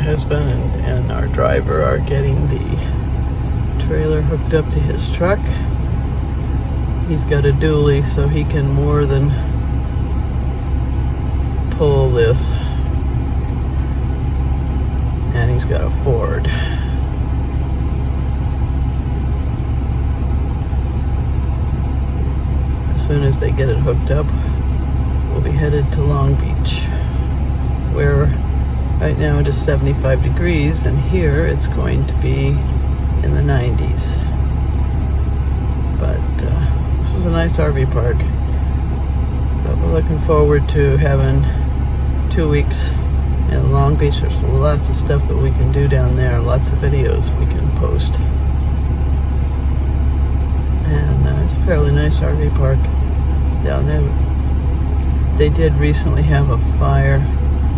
husband and our driver are getting the trailer hooked up to his truck. He's got a dually, so he can more than pull this. And he's got a Ford. As soon as they get it hooked up, we'll be headed to Long Beach, where right now it is 75 degrees, and here it's going to be in the 90s. But this was a nice RV park. But we're looking forward to having 2 weeks in Long Beach. There's lots of stuff that we can do down there, lots of videos we can post. And it's a fairly nice RV park down there. They did recently have a fire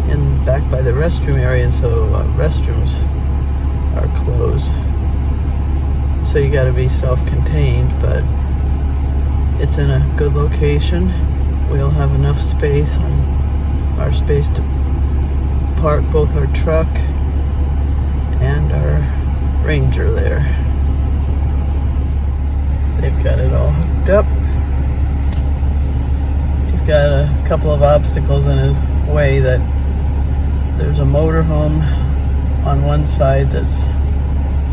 in back by the restroom area, and so restrooms are closed. So you got to be self-contained, but it's in a good location. We'll have enough space on our space to park both our truck and our Ranger there. They've got it all hooked up. He's got a couple of obstacles in his way. That there's a motorhome on one side that's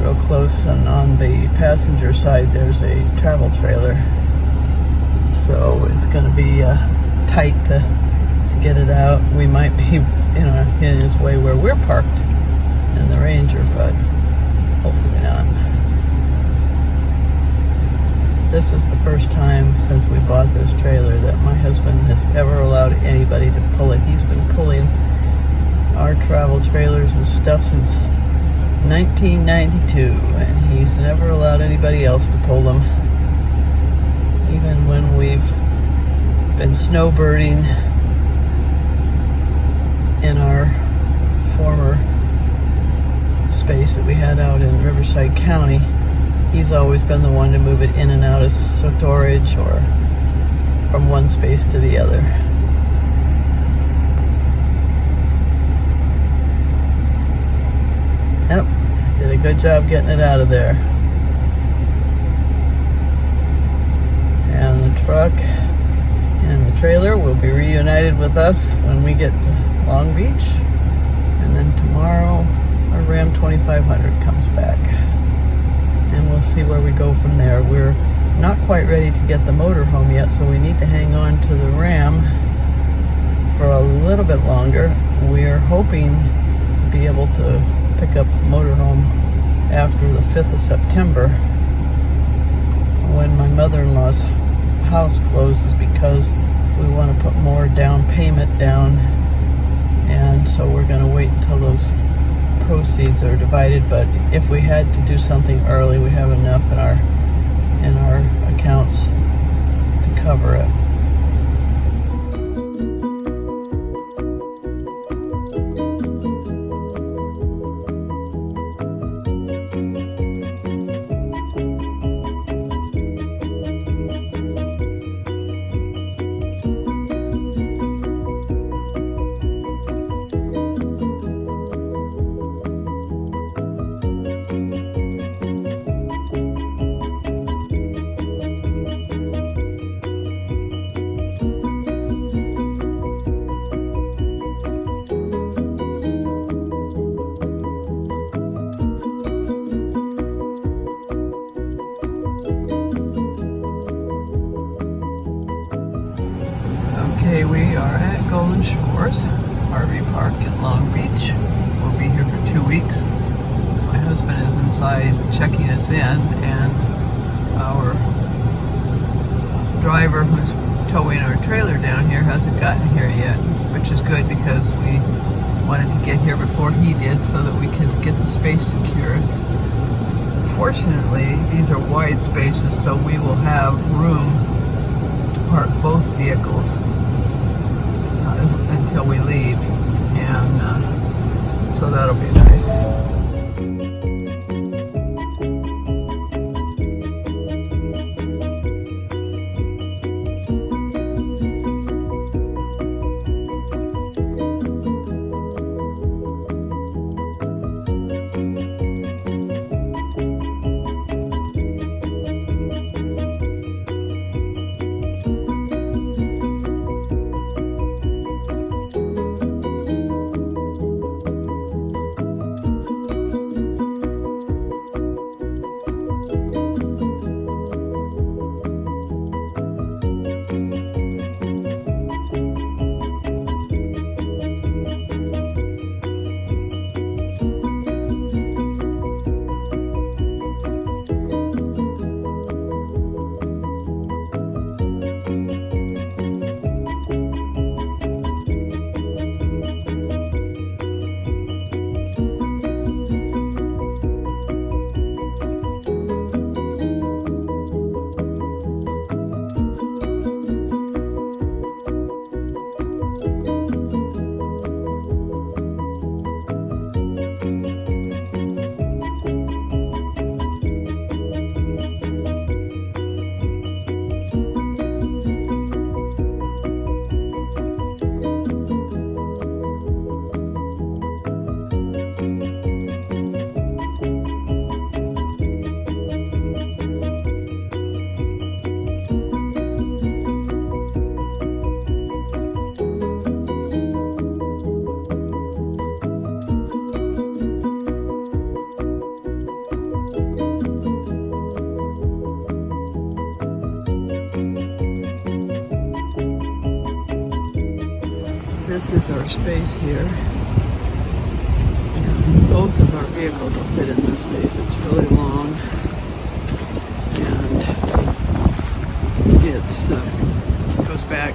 real close, and on the passenger side there's a travel trailer. So it's going to be tight to get it out. We might be, in his way where we're parked in the Ranger, but hopefully not. This is the first time since we bought this trailer that my husband has ever allowed anybody to pull it. He's been pulling our travel trailers and stuff since 1992, and he's never allowed anybody else to pull them. Even when we've been snowbirding in our former space that we had out in Riverside County, he's always been the one to move it in and out of storage or from one space to the other. Yep, did a good job getting it out of there. And the truck and the trailer will be reunited with us when we get to Long Beach. And then tomorrow our Ram 2500 comes back. And we'll see where we go from there. We're not quite ready to get the motorhome yet, so we need to hang on to the Ram for a little bit longer. We're hoping to be able to pick up the motorhome after the 5th of September when my mother-in-law's house closes, because we want to put more down payment down, and so we're going to wait until those proceeds are divided. But if we had to do something early, we have enough in our accounts to cover it. Okay, we are at Golden Shores RV Park in Long Beach. We'll be here for 2 weeks. My husband is inside checking us in, and our driver who's towing our trailer down here hasn't gotten here yet, which is good because we wanted to get here before he did so that we could get the space secured. Fortunately, these are wide spaces, so we will have room to park both vehicles until we leave, and so that'll be nice. This is our space here. And both of our vehicles will fit in this space. It's really long, and it's goes back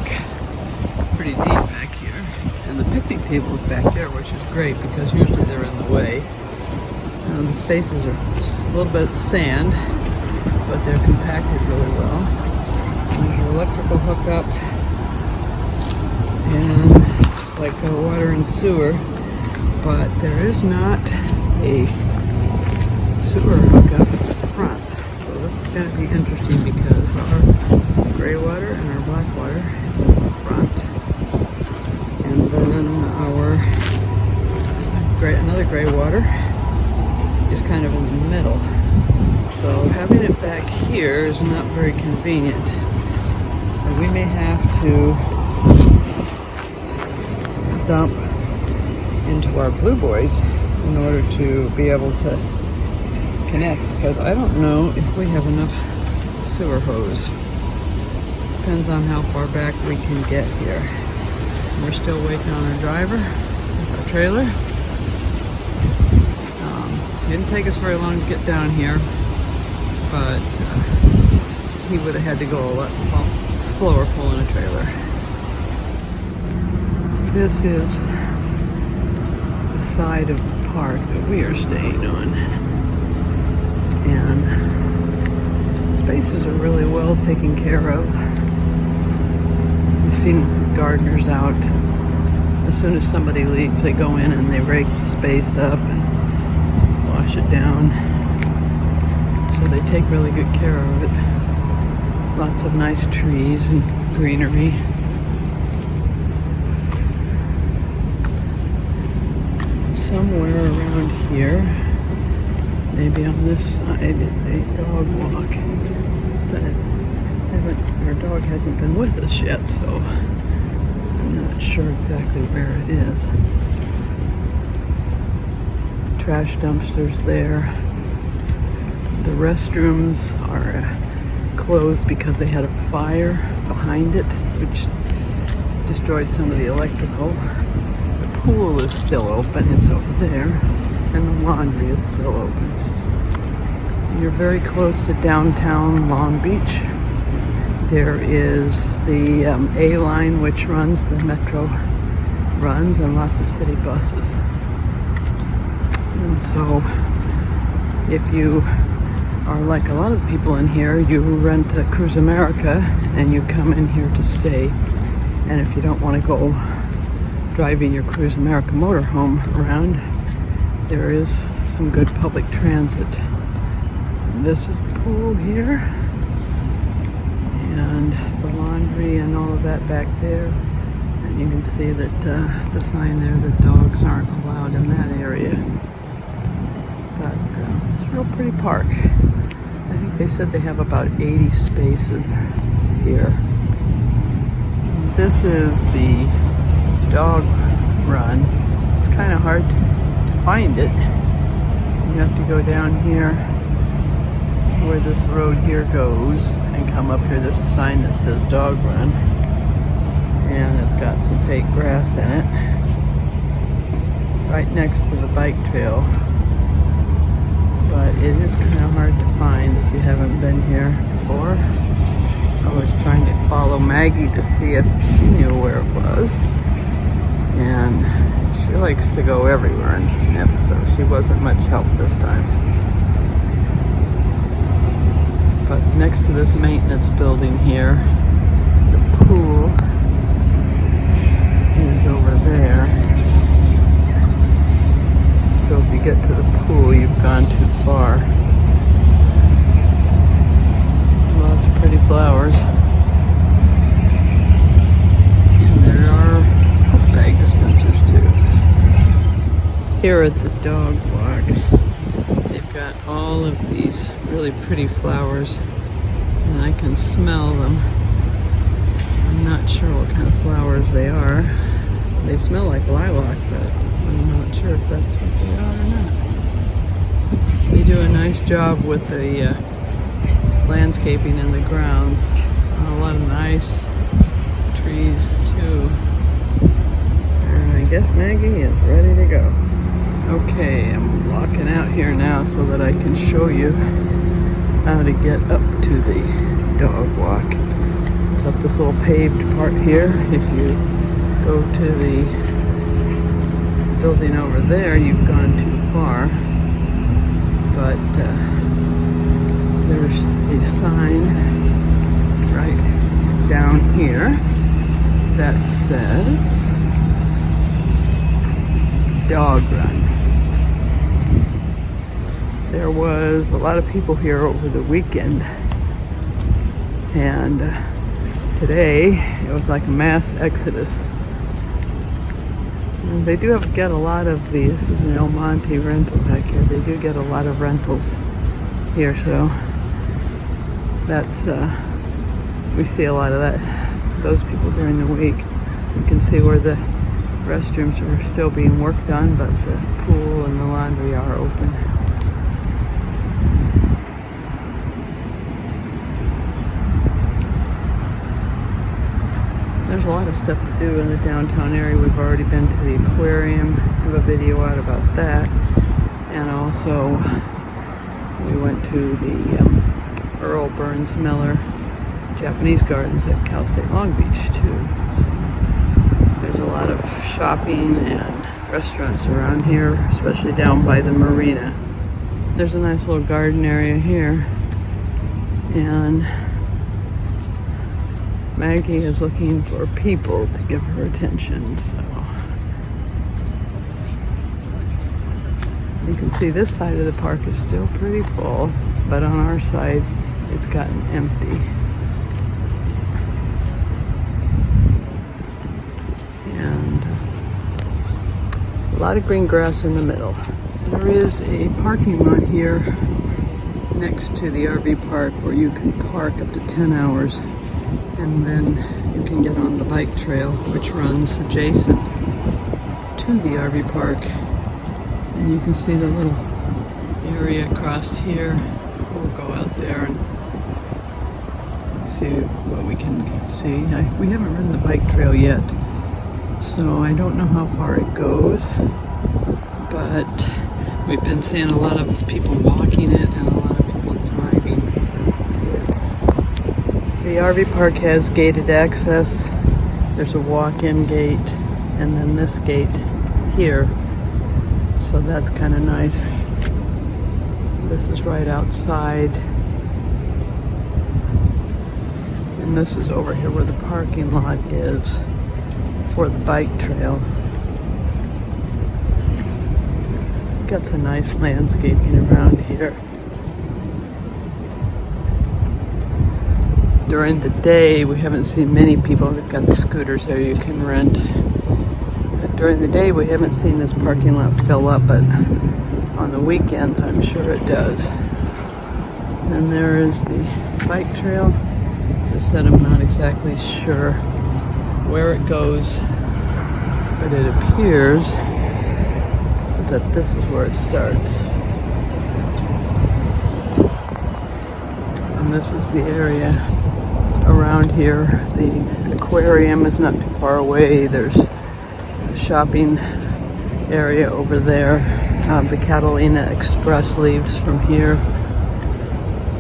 pretty deep back here. And the picnic table is back there, which is great because usually they're in the way. The spaces are a little bit of sand, but they're compacted really well. There's your electrical hookup, and it's like water and sewer, but there is not a sewer hookup at the front. So this is going to be interesting because our gray water and our black water is in the front, and then our another gray water is kind of in the middle. So having it back here is not very convenient. So we may have to dump into our Blue Boys in order to be able to connect, because I don't know if we have enough sewer hose. Depends on how far back we can get here. We're still waiting on our driver with our trailer. Didn't take us very long to get down here, but he would have had to go a lot slower pulling a trailer. This is the side of the park that we are staying on, and spaces are really well taken care of. We've seen the gardeners out. As soon as somebody leaves, they go in and they rake the space up and wash it down. So they take really good care of it. Lots of nice trees and greenery. Somewhere around here, maybe on this side, is a dog walk. But our dog hasn't been with us yet, so I'm not sure exactly where it is. Trash dumpsters there. The restrooms are closed because they had a fire behind it, which destroyed some of the electrical. The pool is still open, it's over there, and the laundry is still open. You're very close to downtown Long Beach. There is the A line, which runs, the metro runs, and lots of city buses. And so if you are like a lot of people in here, you rent a Cruise America and you come in here to stay. And if you don't want to go driving your Cruise America motorhome around, there is some good public transit. And this is the pool here, and the laundry and all of that back there. And you can see that the sign there that dogs aren't allowed in that area. But it's a real pretty park. I think they said they have about 80 spaces here. And this is the dog run. It's kind of hard to find it. You have to go down here where this road here goes and come up here. There's a sign that says dog run, and it's got some fake grass in it right next to the bike trail. But it is kind of hard to find if you haven't been here before. I was trying to follow Maggie to see if she knew where it was. And she likes to go everywhere and sniff, so she wasn't much help this time. But next to this maintenance building here, the pool is over there. So if you get to the pool, you've gone too far. Lots of pretty flowers. And there are bag dispensers too. Here at the dog walk, they've got all of these really pretty flowers, and I can smell them. I'm not sure what kind of flowers they are. They smell like lilac, but I'm not sure if that's what they are or not. They do a nice job with the landscaping in the grounds. A lot of nice trees too. I guess Maggie is ready to go. Okay, I'm walking out here now so that I can show you how to get up to the dog walk. It's up this little paved part here. If you go to the building over there, you've gone too far. But there's a sign right down here that says Dog Run. There was a lot of people here over the weekend, and today it was like a mass exodus. And they do get a lot of these. This is an El Monte rental back here. They do get a lot of rentals here, so that's we see a lot of those people during the week. You can see where the restrooms are still being worked on, but the pool and the laundry are open. There's a lot of stuff to do in the downtown area. We've already been to the aquarium. I have a video out about that. And also, we went to the Earl Burns Miller Japanese Gardens at Cal State Long Beach, too. So there's a lot of shopping and restaurants around here, especially down by the marina. There's a nice little garden area here. And Maggie is looking for people to give her attention, so you can see this side of the park is still pretty full, but on our side it's gotten empty. And a lot of green grass in the middle. There is a parking lot here next to the RV park where you can park up to 10 hours. And then you can get on the bike trail, which runs adjacent to the RV park. And you can see the little area across here. We'll go out there and see what we can see. We haven't ridden the bike trail yet, so I don't know how far it goes. But we've been seeing a lot of people walking it and a lot of people driving it. The RV park has gated access. There's a walk-in gate and then this gate here. So that's kind of nice. This is right outside. And this is over here where the parking lot is for the bike trail. Got some nice landscaping around here. During the day, we haven't seen many people. They've got the scooters there you can rent. But during the day, we haven't seen this parking lot fill up, but on the weekends, I'm sure it does. And there is the bike trail. As I said, I'm not exactly sure where it goes, but it appears that this is where it starts. And this is the area around here. The aquarium is not too far away. There's a shopping area over there. The Catalina Express leaves from here.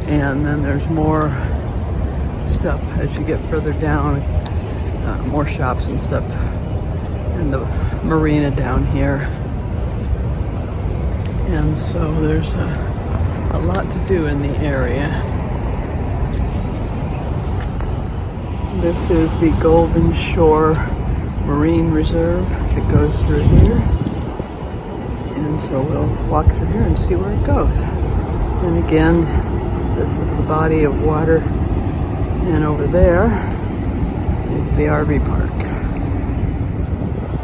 And then there's more stuff as you get further down. More shops and stuff. And the marina down here. And so there's a lot to do in the area. This is the Golden Shore Marine Reserve that goes through here. And so we'll walk through here and see where it goes. And again, this is the body of water. And over there is the RV park.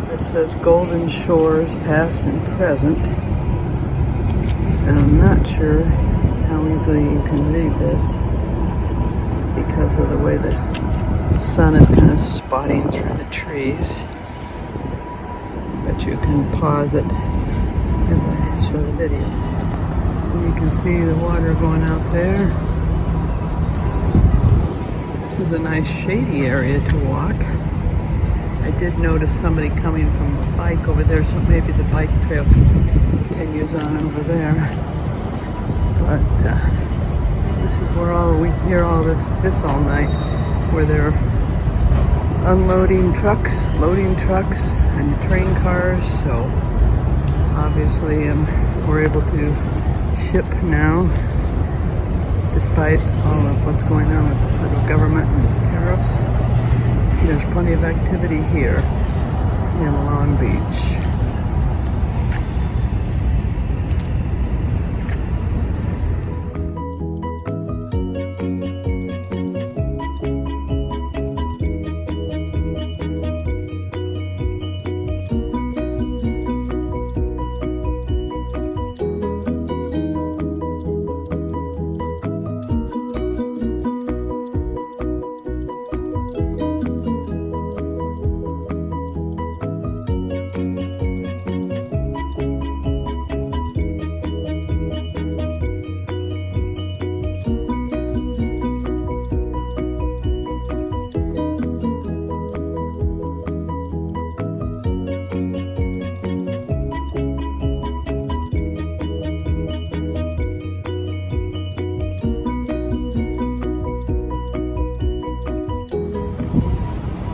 This says Golden Shores Past and Present. And I'm not sure how easily you can read this because of the way the sun is kind of spotting through the trees. But you can pause it as I show the video. And you can see the water going out there. This is a nice shady area to walk. I did notice somebody coming from a bike over there, so maybe the bike trail continues on over there. But this is where we hear all this all night, where they're unloading trucks, loading trucks, and train cars. So obviously we're able to ship now, despite all of what's going on with the federal government and tariffs. There's plenty of activity here in Long Beach.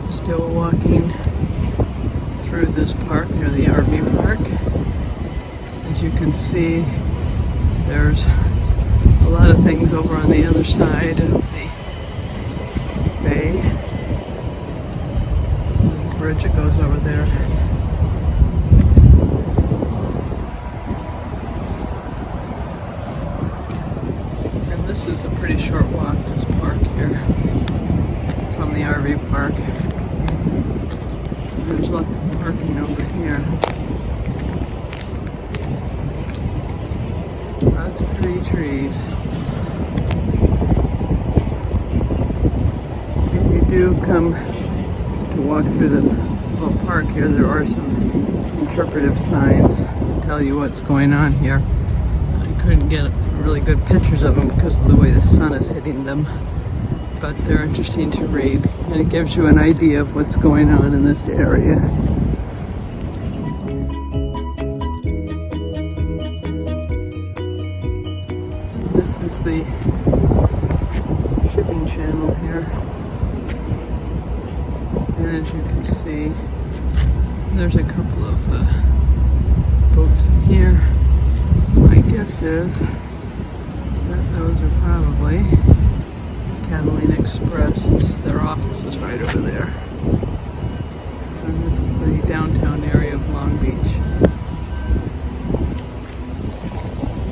Still walking through this park near the RV park. As you can see, there's a lot of things over on the other side of the bay. There's a bridge that goes over there. And this is a pretty short walk, this park here, from the RV park. There's lots of parking over here. Lots of pretty trees. If you do come to walk through the little park here, there are some interpretive signs that tell you what's going on here. I couldn't get really good pictures of them because of the way the sun is hitting them, but they're interesting to read, and it gives you an idea of what's going on in this area. This is the shipping channel here, and as you can see, there's a couple of boats in here. My guess is that those are probably Catalina Express. Their office is right over there. And this is the downtown area of Long Beach.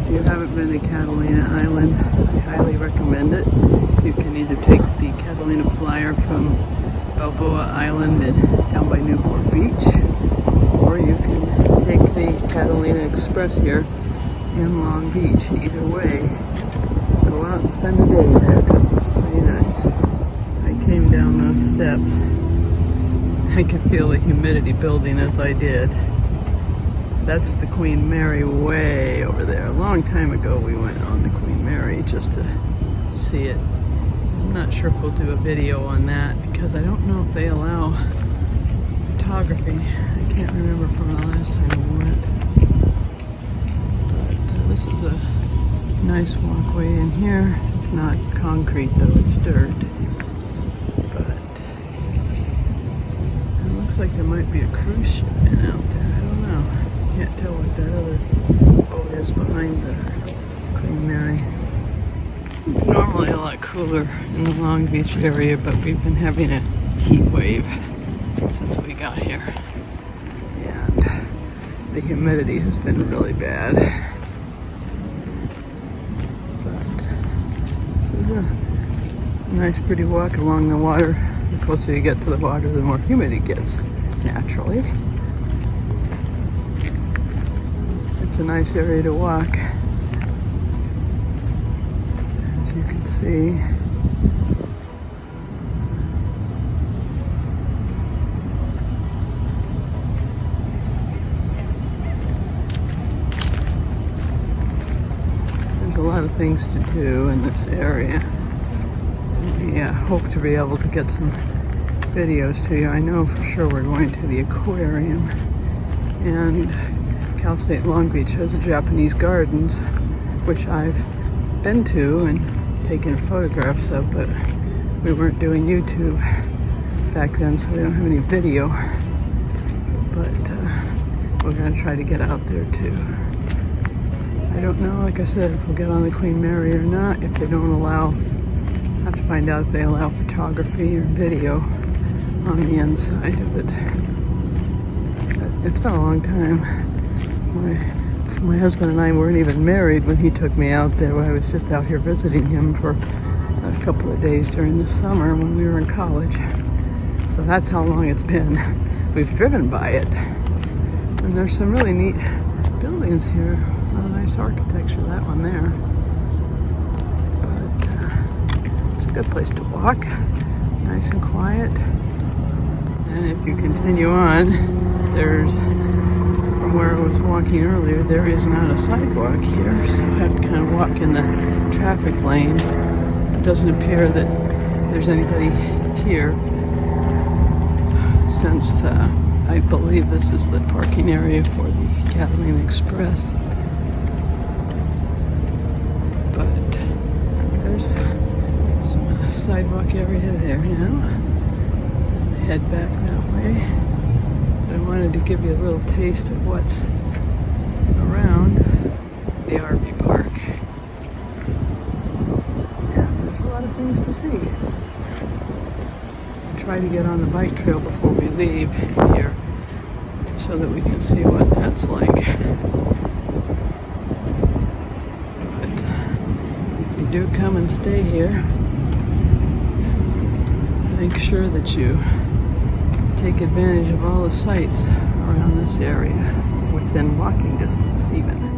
If you haven't been to Catalina Island, I highly recommend it. You can either take the Catalina Flyer from Balboa Island and down by Newport Beach, or you can take the Catalina Express here in Long Beach. Either way, go out and spend a day there because it's pretty nice. I came down those steps. I could feel the humidity building as I did. That's the Queen Mary way over there. A long time ago we went on the Queen Mary just to see it. I'm not sure if we'll do a video on that because I don't know if they allow photography. I can't remember from the last time we went. But this is a nice walkway in here. It's not concrete though, it's dirt. But it looks like there might be a cruise ship in out there. I don't know. Can't tell what that other boat is behind the Queen Mary. It's normally a lot cooler in the Long Beach area, but we've been having a heat wave since we got here. And the humidity has been really bad. This is a nice pretty walk along the water. The closer you get to the water, the more humid it gets, naturally. It's a nice area to walk. As you can see. There's a lot of things to do in this area. We hope to be able to get some videos to you. I know for sure we're going to the aquarium, and Cal State Long Beach has a Japanese gardens, which I've been to and taken photographs of, but we weren't doing YouTube back then, so we don't have any video. But we're gonna try to get out there too. I don't know, like I said, if we'll get on the Queen Mary or not, if they don't allow, I have to find out if they allow photography or video on the inside of it. But it's been a long time. My husband and I weren't even married when he took me out there. I was just out here visiting him for a couple of days during the summer when we were in college. So that's how long it's been. We've driven by it. And there's some really neat buildings here. A lot of nice architecture, that one there. But it's a good place to walk. Nice and quiet. And if you continue on, there's, from where I was walking earlier, there is not a sidewalk here, so I have to kind of walk in the traffic lane. It doesn't appear that there's anybody here, since I believe this is the parking area for the Catalina Express. But there's some sidewalk area there now. Head back that way. But I wanted to give you a little taste of what's around the RV park. Yeah, there's a lot of things to see. I'll try to get on the bike trail before we leave here so that we can see what that's like. But if you do come and stay here, make sure that you take advantage of all the sights around this area, within walking distance even.